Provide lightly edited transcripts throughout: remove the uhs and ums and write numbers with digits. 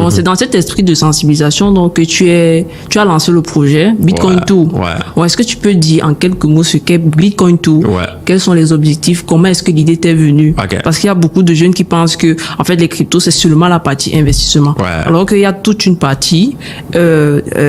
Donc, c'est dans cet esprit de sensibilisation donc, que tu as lancé le projet Bitcoin Tour. Ouais. Est-ce que tu peux dire en quelques mots ce qu'est Bitcoin Tour? Quels sont les objectifs? Comment est-ce que l'idée t'est venue? Parce qu'il y a beaucoup de jeunes qui pensent que, en fait, les cryptos, c'est seulement la partie investissement. Alors qu'il y a toute une partie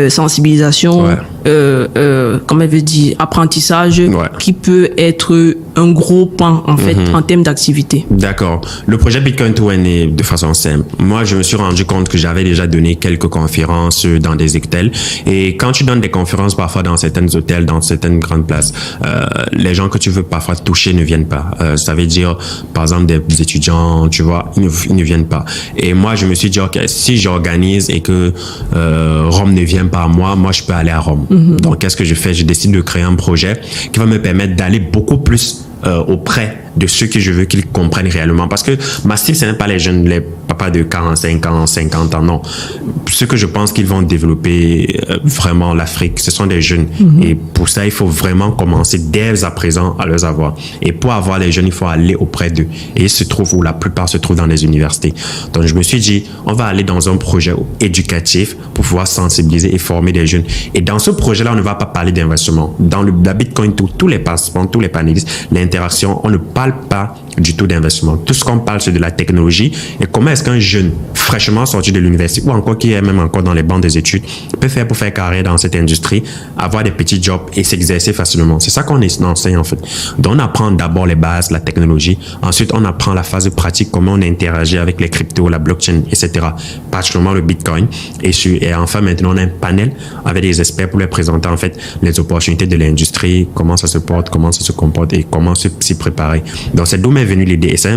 sensibilisation, comment elle veut dire, apprentissage, qui peut être un gros pan, en fait, en termes d'activité. D'accord. Le projet Bitcoin Tour est né de façon simple. Moi, je me suis rendu compte que j'avais déjà donné quelques conférences dans des hôtels. Et quand tu donnes des conférences parfois dans certains hôtels, dans certaines grandes places, les gens que tu veux parfois toucher ne viennent pas. Ça veut dire, par exemple, des étudiants, tu vois, ils ne viennent pas. Et moi, je me suis dit, OK, si j'organise et que Rome ne vient pas à moi, je peux aller à Rome. Donc, qu'est-ce que je fais? Je décide de créer un projet qui va me permettre d'aller beaucoup plus auprès de ceux que je veux qu'ils comprennent réellement. Parce que ma cible, ce n'est pas les jeunes, les papas de 45 ans, 50 ans, non. Ceux que je pense qu'ils vont développer vraiment l'Afrique, ce sont des jeunes. Et pour ça, il faut vraiment commencer dès à présent à les avoir. Et pour avoir les jeunes, il faut aller auprès d'eux. Et ils se trouvent, ou la plupart se trouvent dans les universités. Donc, je me suis dit, on va aller dans un projet éducatif pour pouvoir sensibiliser et former des jeunes. Et dans ce projet-là, on ne va pas parler d'investissement. Dans la Bitcoin Tour, tous les participants, tous les panélistes, l'interaction, on ne parle pas du tout d'investissement. Tout ce qu'on parle, c'est de la technologie et comment est-ce qu'un jeune fraîchement sorti de l'université ou encore qui est même encore dans les bancs des études peut faire pour faire carrière dans cette industrie, avoir des petits jobs et s'exercer facilement. C'est ça qu'on enseigne en fait. Donc on apprend d'abord les bases, la technologie. Ensuite, on apprend la phase pratique, comment on interagit avec les cryptos, la blockchain, etc. Particulièrement le Bitcoin. Et enfin, maintenant, on a un panel avec des experts pour leur présenter en fait les opportunités de l'industrie, comment ça se porte, comment ça se comporte et comment s'y préparer. Donc c'est d'où m'est venue l'idée. Et c'est